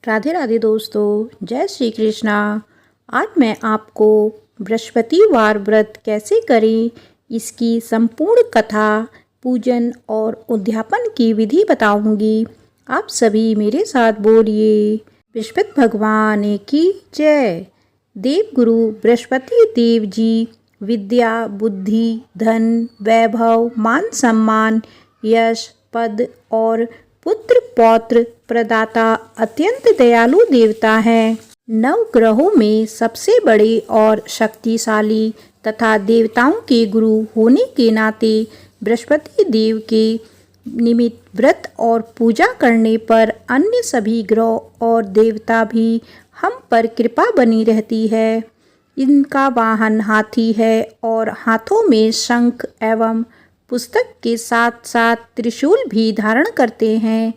राधे राधे दोस्तों, जय श्री कृष्णा। आज मैं आपको बृहस्पतिवार व्रत कैसे करें इसकी संपूर्ण कथा, पूजन और उद्यापन की विधि बताऊंगी। आप सभी मेरे साथ बोलिए, बृहस्पति भगवान की जय। देवगुरु बृहस्पति देव जी विद्या, बुद्धि, धन, वैभव, मान सम्मान, यश, पद और पुत्र पौत्र प्रदाता अत्यंत दयालु देवता हैं। नव ग्रहों में सबसे बड़े और शक्तिशाली तथा देवताओं के गुरु होने के नाते बृहस्पति देव के निमित्त व्रत और पूजा करने पर अन्य सभी ग्रह और देवता भी हम पर कृपा बनी रहती है। इनका वाहन हाथी है और हाथों में शंख एवं पुस्तक के साथ साथ त्रिशूल भी धारण करते हैं।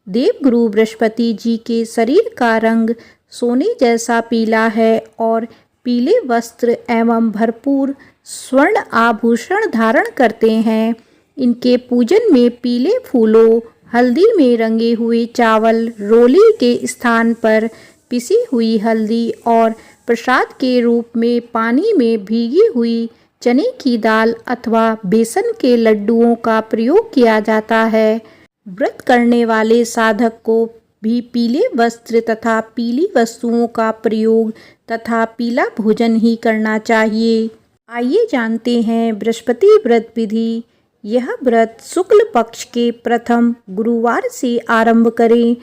देवगुरु बृहस्पति जी के शरीर का रंग सोने जैसा पीला है और पीले वस्त्र एवं भरपूर स्वर्ण आभूषण धारण करते हैं। इनके पूजन में पीले फूलों, हल्दी में रंगे हुए चावल, रोली के स्थान पर पिसी हुई हल्दी और प्रसाद के रूप में पानी में भीगी हुई चने की दाल अथवा बेसन के लड्डुओं का प्रयोग किया जाता है। व्रत करने वाले साधक को भी पीले वस्त्र तथा पीली वस्तुओं का प्रयोग तथा पीला भोजन ही करना चाहिए। आइए जानते हैं बृहस्पति व्रत विधि। यह व्रत शुक्ल पक्ष के प्रथम गुरुवार से आरंभ करें।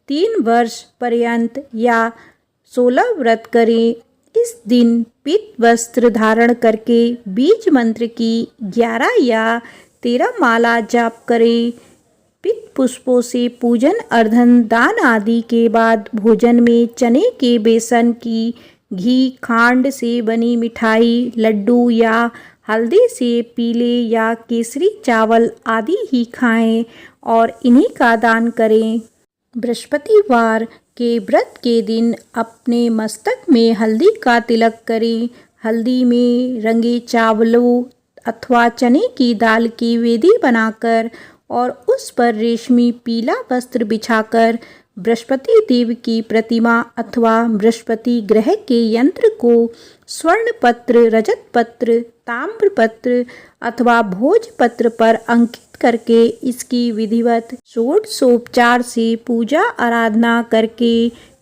3 वर्ष पर्यंत या 16 व्रत करें। इस दिन पीत वस्त्र धारण करके बीज मंत्र की 11 या 13 माला जाप करें। पीत पुष्पों से पूजन, अर्धन, दान आदि के बाद भोजन में चने के बेसन की, घी, खांड से बनी मिठाई, लड्डू या हल्दी से पीले या केसरी चावल आदि ही खाएं और इन्हीं का दान करें। बृहस्पतिवार के व्रत के दिन अपने मस्तक में हल्दी का तिलक करें। हल्दी में रंगे चावलों अथवा चने की दाल की वेदी बनाकर और उस पर रेशमी पीला वस्त्र बिछाकर बृहस्पति देव की प्रतिमा अथवा बृहस्पति ग्रह के यंत्र को स्वर्ण पत्र, रजत पत्र, ताम्र पत्र अथवा भोज पत्र पर अंकित करके इसकी विधिवत षोडशोपचार से पूजा आराधना करके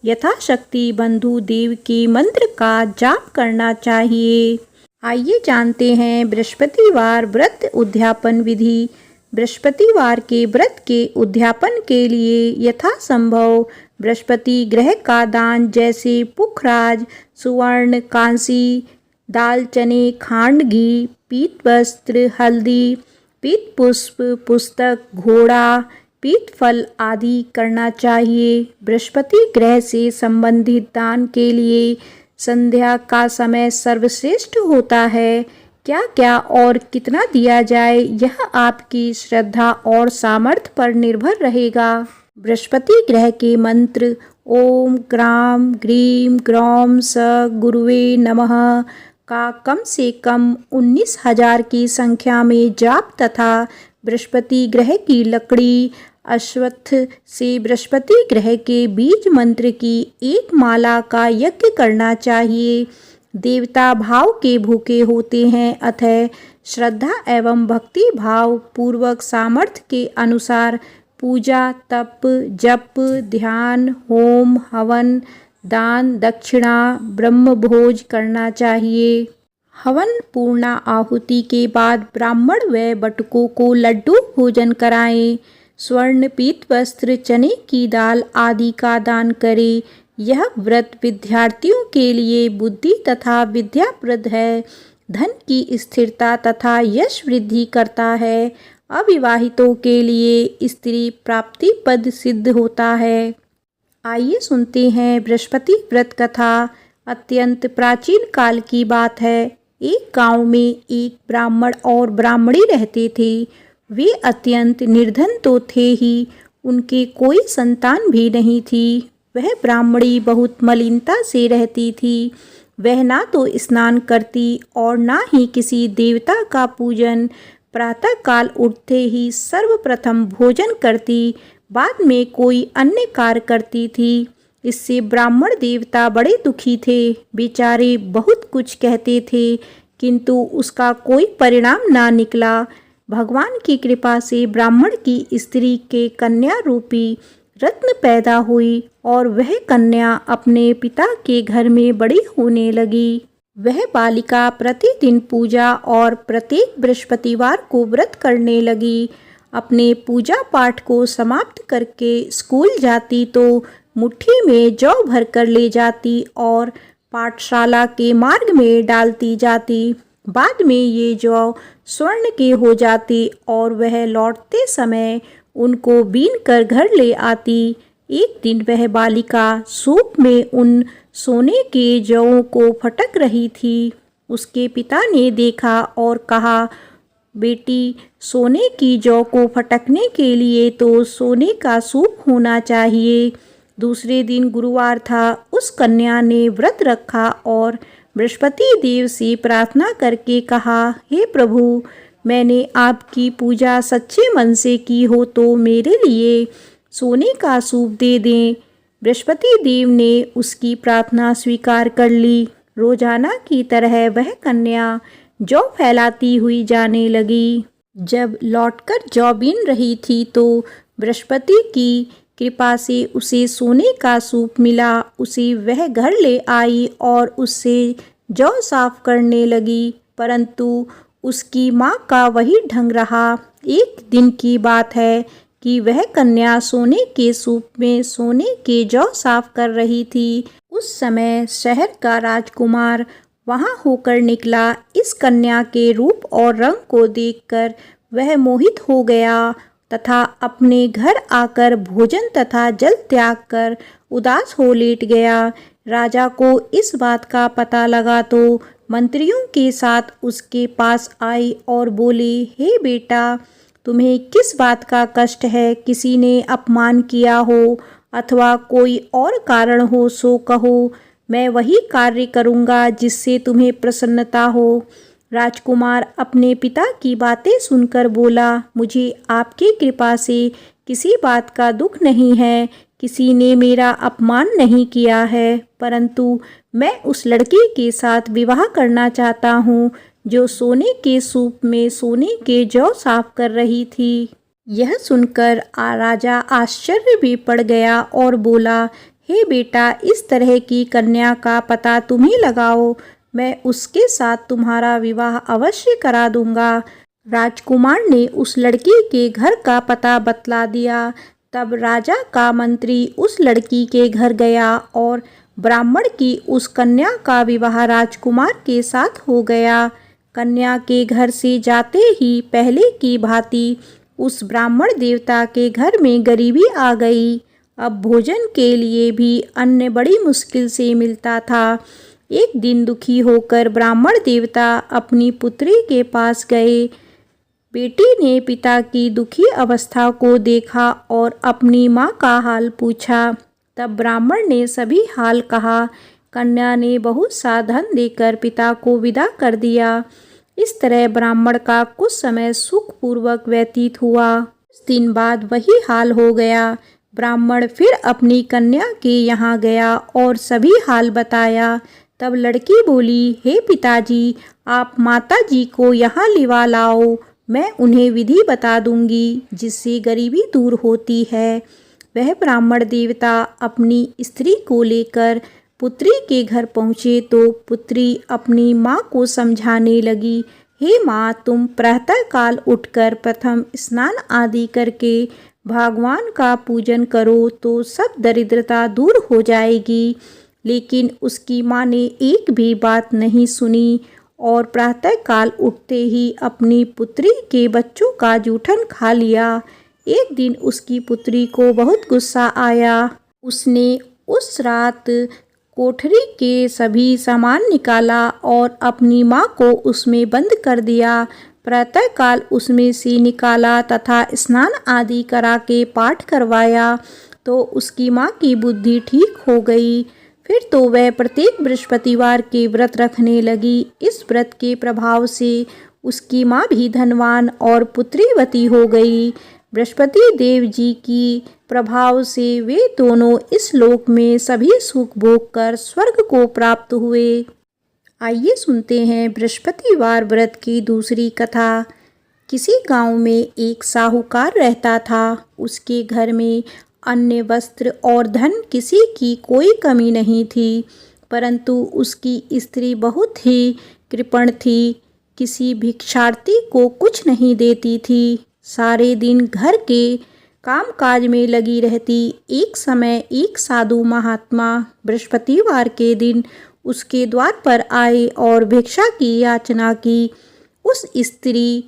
यथाशक्ति बंधु देव के मंत्र का जाप करना चाहिए। आइए जानते हैं बृहस्पतिवार व्रत उद्यापन विधि। बृहस्पतिवार के व्रत के उद्यापन के लिए यथासंभव बृहस्पति ग्रह का दान जैसे पुखराज, सुवर्ण, कांसी, दाल, चने, खांड, घी, पीत वस्त्र, हल्दी, पीत पुष्प, पुस्तक, घोड़ा, पीत फल आदि करना चाहिए। बृहस्पति ग्रह से संबंधित दान के लिए संध्या का समय सर्वश्रेष्ठ होता है। क्या क्या और कितना दिया जाए यह आपकी श्रद्धा और सामर्थ्य पर निर्भर रहेगा। बृहस्पति ग्रह के मंत्र ओम ग्राम ग्रीम ग्रौम स गुरुवे नमः का कम से कम 19,000 की संख्या में जाप तथा बृहस्पति ग्रह की लकड़ी अश्वत्थ से बृहस्पति ग्रह के बीज मंत्र की 1 माला का यज्ञ करना चाहिए। देवता भाव के भूखे होते हैं, अतः श्रद्धा एवं भक्ति भाव पूर्वक सामर्थ्य के अनुसार पूजा, तप, जप, ध्यान, होम, हवन, दान, दक्षिणा, ब्रह्म भोज करना चाहिए। हवन पूर्णा आहुति के बाद ब्राह्मण व बटुकों को लड्डू भोजन कराएं। स्वर्ण, पीत वस्त्र, चने की दाल आदि का दान करें। यह व्रत विद्यार्थियों के लिए बुद्धि तथा विद्याप्रद है, धन की स्थिरता तथा यश वृद्धि करता है। अविवाहितों के लिए स्त्री प्राप्ति पद सिद्ध होता है। आइए सुनते हैं बृहस्पति व्रत कथा। अत्यंत प्राचीन काल की बात है। एक गांव में एक ब्राह्मण और ब्राह्मणी रहते थे। वे अत्यंत निर्धन तो थे ही, उनके कोई संतान भी नहीं थी। वह ब्राह्मणी बहुत मलिनता से रहती थी। वह ना तो स्नान करती और ना ही किसी देवता का पूजन। प्रातःकाल उठते ही सर्वप्रथम भोजन करती, बाद में कोई अन्य कार्य करती थी। इससे ब्राह्मण देवता बड़े दुखी थे। बेचारे बहुत कुछ कहते थे किंतु उसका कोई परिणाम ना निकला। भगवान की कृपा से ब्राह्मण की स्त्री के कन्या रूपी रत्न पैदा हुई और वह कन्या अपने पिता के घर में बड़ी होने लगी। वह बालिका प्रतिदिन पूजा और प्रत्येक बृहस्पतिवार को व्रत करने लगी। अपने पूजा पाठ को समाप्त करके स्कूल जाती तो मुट्ठी में जौ भरकर ले जाती और पाठशाला के मार्ग में डालती जाती। बाद में ये जौ स्वर्ण के हो जाते और वह लौटते समय उनको बीन कर घर ले आती। एक दिन वह बालिका सूप में उन सोने के जौं को फटक रही थी। उसके पिता ने देखा और कहा, बेटी, सोने की जौ को फटकने के लिए तो सोने का सूप होना चाहिए। दूसरे दिन गुरुवार था। उस कन्या ने व्रत रखा और बृहस्पति देव से प्रार्थना करके कहा, हे प्रभु, मैंने आपकी पूजा सच्चे मन से की हो तो मेरे लिए सोने का सूप दे दें। बृहस्पति देव ने उसकी प्रार्थना स्वीकार कर ली। रोजाना की तरह वह कन्या जौ फैलाती हुई जाने लगी। जब लौटकर जौ बीन रही थी तो बृहस्पति की कृपा से उसे सोने का सूप मिला। उसे वह घर ले आई और उससे जौ साफ करने लगी, परंतु उसकी माँ का वही ढंग रहा। एक दिन की बात है कि वह कन्या सोने के सूप में सोने के जौ साफ कर रही थी। उस समय शहर का राजकुमार वहां होकर निकला। इस कन्या के रूप और रंग को देखकर वह मोहित हो गया तथा अपने घर आकर भोजन तथा जल त्याग कर उदास हो लेट गया। राजा को इस बात का पता लगा तो मंत्रियों के साथ उसके पास आई और बोले, हे बेटा, तुम्हें किस बात का कष्ट है? किसी ने अपमान किया हो अथवा कोई और कारण हो सो कहो, मैं वही कार्य करूँगा जिससे तुम्हें प्रसन्नता हो। राजकुमार अपने पिता की बातें सुनकर बोला, मुझे आपकी कृपा से किसी बात का दुख नहीं है। किसी ने मेरा अपमान नहीं किया है, परंतु मैं उस लड़की के साथ विवाह करना चाहता हूँ जो सोने के सूप में सोने के जौ साफ कर रही थी। यह सुनकर राजा आश्चर्य में पड़ गया और बोला, हे बेटा, इस तरह की कन्या का पता तुम ही लगाओ, मैं उसके साथ तुम्हारा विवाह अवश्य करा दूंगा। राजकुमार ने उस लड़की के घर का पता बतला दिया। तब राजा का मंत्री उस लड़की के घर गया और ब्राह्मण की उस कन्या का विवाह राजकुमार के साथ हो गया। कन्या के घर से जाते ही पहले की भांति उस ब्राह्मण देवता के घर में गरीबी आ गई। अब भोजन के लिए भी अन्न बड़ी मुश्किल से मिलता था। एक दिन दुखी होकर ब्राह्मण देवता अपनी पुत्री के पास गए। बेटी ने पिता की दुखी अवस्था को देखा और अपनी माँ का हाल पूछा। तब ब्राह्मण ने सभी हाल कहा। कन्या ने बहुत सा धन देकर पिता को विदा कर दिया। इस तरह ब्राह्मण का कुछ समय सुखपूर्वक व्यतीत हुआ। कुछ दिन बाद वही हाल हो गया। ब्राह्मण फिर अपनी कन्या के यहाँ गया और सभी हाल बताया। तब लड़की बोली, हे पिताजी, आप माताजी को यहाँ लिवा लाओ, मैं उन्हें विधि बता दूंगी जिससे गरीबी दूर होती है। वह ब्राह्मण देवता अपनी स्त्री को लेकर पुत्री के घर पहुँचे तो पुत्री अपनी माँ को समझाने लगी, हे माँ, तुम प्रातःकाल उठकर प्रथम स्नान आदि करके भगवान का पूजन करो तो सब दरिद्रता दूर हो जाएगी। लेकिन उसकी माँ ने एक भी बात नहीं सुनी और प्रातःकाल उठते ही अपनी पुत्री के बच्चों का जूठन खा लिया। एक दिन उसकी पुत्री को बहुत गुस्सा आया। उसने उस रात कोठरी के सभी सामान निकाला और अपनी माँ को उसमें बंद कर दिया। प्रातःकाल उसमें से निकाला तथा स्नान आदि करा के पाठ करवाया तो उसकी माँ की बुद्धि ठीक हो गई। फिर तो वह प्रत्येक बृहस्पतिवार के व्रत रखने लगी। इस व्रत के प्रभाव से उसकी माँ भी धनवान और पुत्रीवती हो गई। बृहस्पति देव जी की प्रभाव से वे दोनों इस लोक में सभी सुख भोग कर स्वर्ग को प्राप्त हुए। आइए सुनते हैं बृहस्पतिवार व्रत की दूसरी कथा। किसी गांव में एक साहूकार रहता था। उसके घर में अन्न, वस्त्र और धन किसी की कोई कमी नहीं थी, परंतु उसकी स्त्री बहुत ही कृपण थी। किसी भिक्षार्थी को कुछ नहीं देती थी। सारे दिन घर के कामकाज में लगी रहती। एक समय एक साधु महात्मा बृहस्पतिवार के दिन उसके द्वार पर आए और भिक्षा की याचना की। उस स्त्री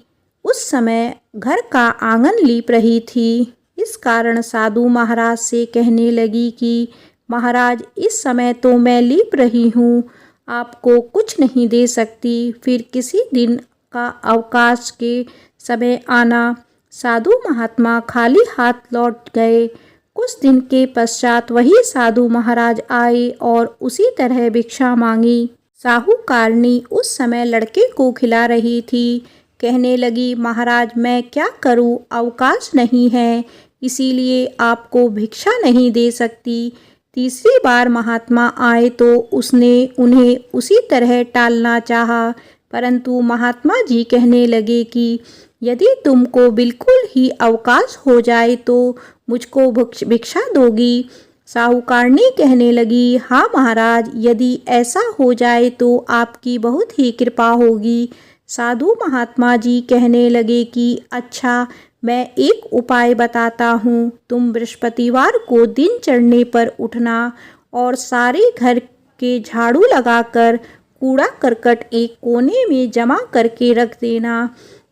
उस समय घर का आंगन लीप रही थी। इस कारण साधु महाराज से कहने लगी कि महाराज, इस समय तो मैं लीप रही हूँ, आपको कुछ नहीं दे सकती, फिर किसी दिन का अवकाश के समय आना। साधु महात्मा खाली हाथ लौट गए। कुछ दिन के पश्चात वही साधु महाराज आए और उसी तरह भिक्षा मांगी। साहूकारनी उस समय लड़के को खिला रही थी। कहने लगी, महाराज, मैं क्या करूं, अवकाश नहीं है, इसीलिए आपको भिक्षा नहीं दे सकती। तीसरी बार महात्मा आए तो उसने उन्हें उसी तरह टालना चाहा, परंतु महात्मा जी कहने लगे कि यदि तुमको बिल्कुल ही अवकाश हो जाए तो मुझको भिक्षा दोगी। साहूकारनी कहने लगी, हाँ महाराज, यदि ऐसा हो जाए तो आपकी बहुत ही कृपा होगी। साधु महात्मा जी कहने लगे कि अच्छा, मैं एक उपाय बताता हूँ। तुम बृहस्पतिवार को दिन चढ़ने पर उठना और सारे घर के झाड़ू लगाकर कूड़ा करकट एक कोने में जमा करके रख देना।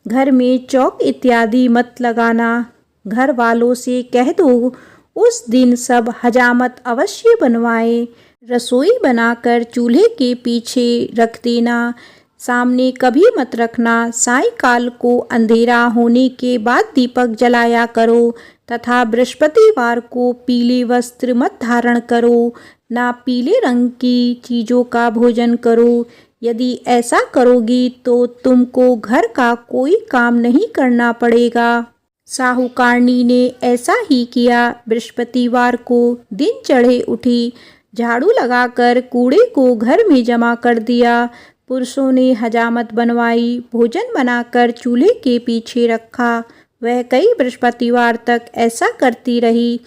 घर में चौक इत्यादि मत लगाना। घर वालों से कह दो उस दिन सब हजामत अवश्य बनवाएं। रसोई बनाकर चूल्हे के पीछे रख देना, सामने कभी मत रखना। सायंकाल को अंधेरा होने के बाद दीपक जलाया करो तथा बृहस्पतिवार को पीले वस्त्र मत धारण करो, ना पीले रंग की चीज़ों का भोजन करो। यदि ऐसा करोगी तो तुमको घर का कोई काम नहीं करना पड़ेगा। साहूकारनी ने ऐसा ही किया। बृहस्पतिवार को दिन चढ़े उठी, झाड़ू लगाकर कूड़े को घर में जमा कर दिया। पुरुषों ने हजामत बनवाई, भोजन बनाकर चूल्हे के पीछे रखा। वह कई बृहस्पतिवार तक ऐसा करती रही।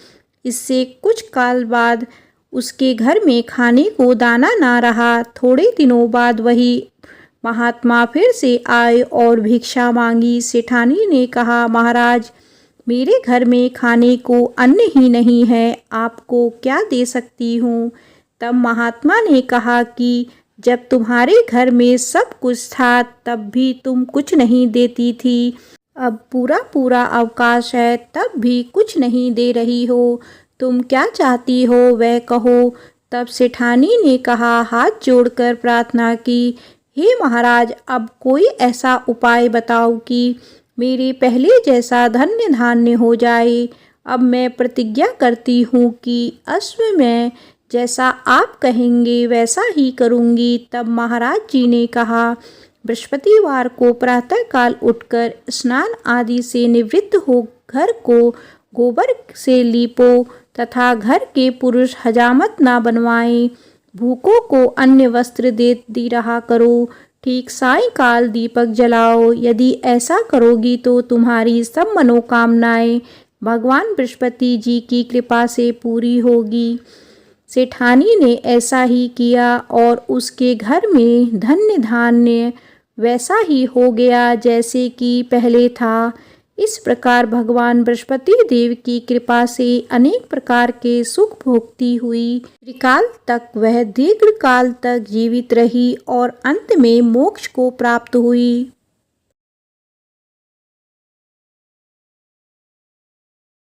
इससे कुछ काल बाद उसके घर में खाने को दाना ना रहा। थोड़े दिनों बाद वही महात्मा फिर से आए और भिक्षा मांगी। सेठानी ने कहा, महाराज, मेरे घर में खाने को अन्न ही नहीं है, आपको क्या दे सकती हूँ। तब महात्मा ने कहा कि जब तुम्हारे घर में सब कुछ था तब भी तुम कुछ नहीं देती थी, अब पूरा पूरा अवकाश है तब भी कुछ नहीं दे रही हो, तुम क्या चाहती हो वह कहो। तब सेठानी ने कहा, हाथ जोड़कर प्रार्थना की, हे महाराज, अब कोई ऐसा उपाय बताओ कि मेरे पहले जैसा धन्य धान्य हो जाए। अब मैं प्रतिज्ञा करती हूँ कि अश्व में जैसा आप कहेंगे वैसा ही करूँगी। तब महाराज जी ने कहा, बृहस्पतिवार को प्रातःकाल उठकर स्नान आदि से निवृत्त हो घर को गोबर से लीपो तथा घर के पुरुष हजामत ना बनवाएं। भूखों को अन्य वस्त्र दे दी रहा करो। ठीक सायंकाल दीपक जलाओ। यदि ऐसा करोगी तो तुम्हारी सब मनोकामनाएं भगवान बृहस्पति जी की कृपा से पूरी होगी। सेठानी ने ऐसा ही किया और उसके घर में धन्य धान्य वैसा ही हो गया जैसे कि पहले था। इस प्रकार भगवान बृहस्पति देव की कृपा से अनेक प्रकार के सुख भोगती हुई त्रिकाल तक वह दीर्घ काल तक जीवित रही और अंत में मोक्ष को प्राप्त हुई।